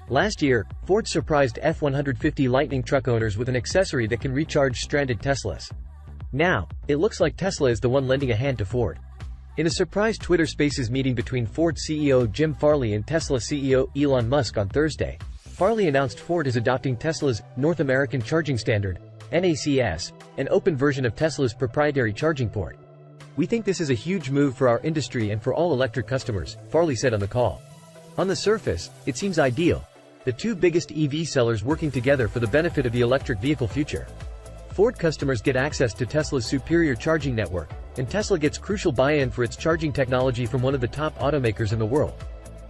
Last year, Ford surprised F-150 Lightning truck owners with an accessory that can recharge stranded Teslas. Now, it looks like Tesla is the one lending a hand to Ford. In a surprise Twitter Spaces meeting between Ford CEO Jim Farley and Tesla CEO Elon Musk on Thursday, Farley announced Ford is adopting Tesla's North American Charging Standard, NACS, an open version of Tesla's proprietary charging port. "We think this is a huge move for our industry and for all electric customers," Farley said on the call. "On the surface, it seems ideal. The two biggest EV sellers working together for the benefit of the electric vehicle future. Ford customers get access to Tesla's superior charging network, and Tesla gets crucial buy-in for its charging technology from one of the top automakers in the world."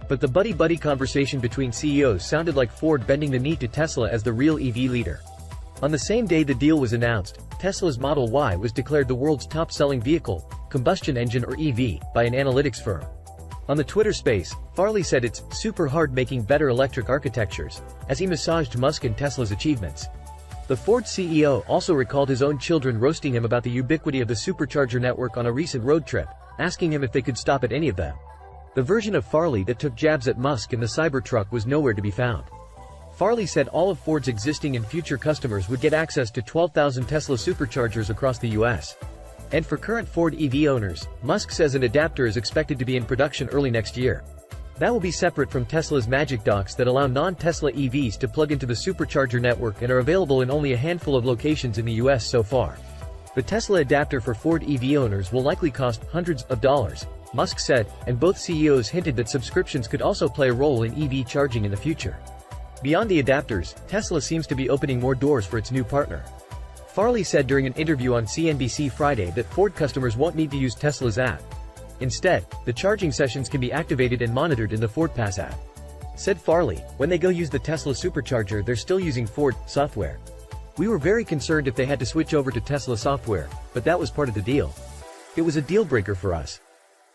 But the buddy-buddy conversation between CEOs sounded like Ford bending the knee to Tesla as the real EV leader. On the same day the deal was announced, Tesla's Model Y was declared the world's top-selling vehicle, combustion engine or EV, by an analytics firm. On the Twitter space, Farley said it's super hard making better electric architectures, as he massaged Musk and Tesla's achievements. The Ford CEO also recalled his own children roasting him about the ubiquity of the supercharger network on a recent road trip, asking him if they could stop at any of them. The version of Farley that took jabs at Musk and the Cybertruck was nowhere to be found. Farley said all of Ford's existing and future customers would get access to 12,000 Tesla superchargers across the U.S. And for current Ford EV owners, Musk says an adapter is expected to be in production early next year. That will be separate from Tesla's Magic Docks that allow non-Tesla EVs to plug into the supercharger network and are available in only a handful of locations in the US so far. The Tesla adapter for Ford EV owners will likely cost hundreds of dollars, Musk said, and both CEOs hinted that subscriptions could also play a role in EV charging in the future. Beyond the adapters, Tesla seems to be opening more doors for its new partner. Farley said during an interview on CNBC Friday that Ford customers won't need to use Tesla's app. Instead, the charging sessions can be activated and monitored in the Ford Pass app. Said Farley, when they go use the Tesla supercharger they're still using Ford software. "We were very concerned if they had to switch over to Tesla software, but that was part of the deal. It was a deal breaker for us."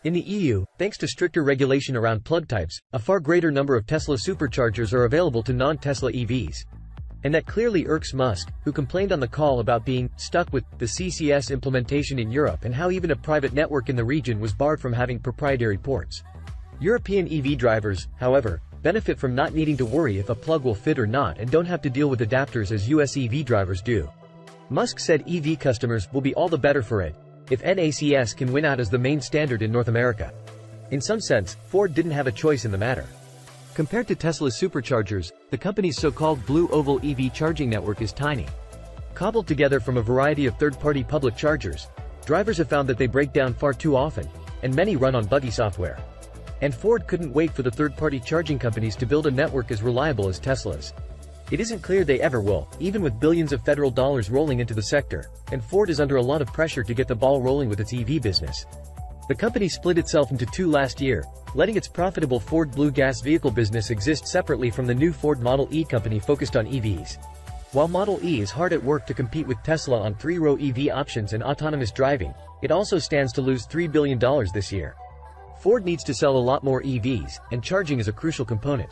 In the EU, thanks to stricter regulation around plug types, a far greater number of Tesla superchargers are available to non-Tesla EVs. And that clearly irks Musk, who complained on the call about being stuck with the CCS implementation in Europe and how even a private network in the region was barred from having proprietary ports. European EV drivers, however, benefit from not needing to worry if a plug will fit or not and don't have to deal with adapters as US EV drivers do. Musk said EV customers will be all the better for it if NACS can win out as the main standard in North America. In some sense, Ford didn't have a choice in the matter. Compared to Tesla's superchargers, the company's so-called Blue Oval EV charging network is tiny. Cobbled together from a variety of third-party public chargers, drivers have found that they break down far too often, and many run on buggy software. And Ford couldn't wait for the third-party charging companies to build a network as reliable as Tesla's. It isn't clear they ever will, even with billions of federal dollars rolling into the sector, and Ford is under a lot of pressure to get the ball rolling with its EV business. The company split itself into two last year, letting its profitable Ford Blue gas vehicle business exist separately from the new Ford Model E company focused on EVs. While Model E is hard at work to compete with Tesla on three-row EV options and autonomous driving, it also stands to lose $3 billion this year. Ford needs to sell a lot more EVs, and charging is a crucial component.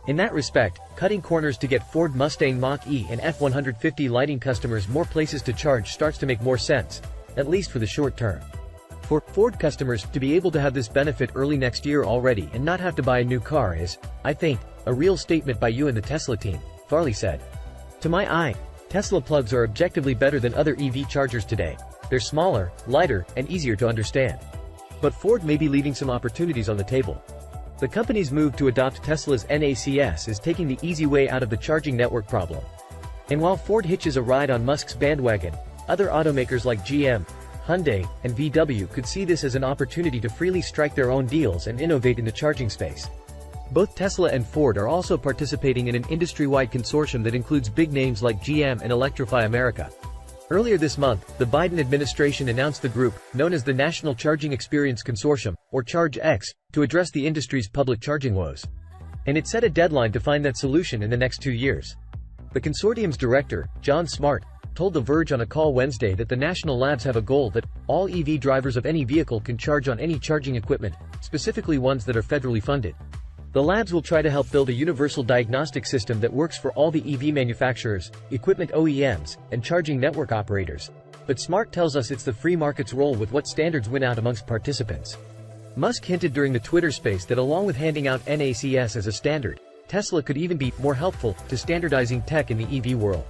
In that respect, cutting corners to get Ford Mustang Mach-E and F-150 Lightning customers more places to charge starts to make more sense, at least for the short term. For Ford customers to be able to have this benefit early next year already and not have to buy a new car is, I think, a real statement by you and the Tesla team, Farley said. "To my eye, Tesla plugs are objectively better than other EV chargers today. They're smaller, lighter, and easier to understand. But Ford may be leaving some opportunities on the table." The company's move to adopt Tesla's NACS is taking the easy way out of the charging network problem. And while Ford hitches a ride on Musk's bandwagon, other automakers like GM, Hyundai, and VW could see this as an opportunity to freely strike their own deals and innovate in the charging space. Both Tesla and Ford are also participating in an industry-wide consortium that includes big names like GM and Electrify America. Earlier this month, the Biden administration announced the group, known as the National Charging Experience Consortium, or ChargeX, to address the industry's public charging woes. And it set a deadline to find that solution in the next 2 years. The consortium's director, John Smart, told The Verge on a call Wednesday that the national labs have a goal that all EV drivers of any vehicle can charge on any charging equipment, specifically ones that are federally funded. The labs will try to help build a universal diagnostic system that works for all the EV manufacturers, equipment OEMs, and charging network operators. But Smart tells us it's the free market's role with what standards win out amongst participants. Musk hinted during the Twitter space that along with handing out NACS as a standard, Tesla could even be more helpful to standardizing tech in the EV world.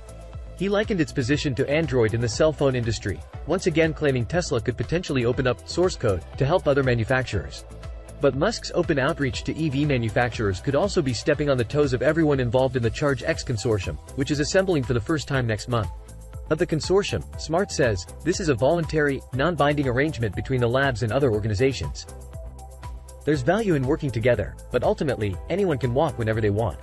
He likened its position to Android in the cell phone industry, once again claiming Tesla could potentially open up source code to help other manufacturers. But Musk's open outreach to EV manufacturers could also be stepping on the toes of everyone involved in the Charge X consortium, which is assembling for the first time next month. Of the consortium, Smart says, this is a voluntary, non-binding arrangement between the labs and other organizations. There's value in working together, but ultimately, anyone can walk whenever they want.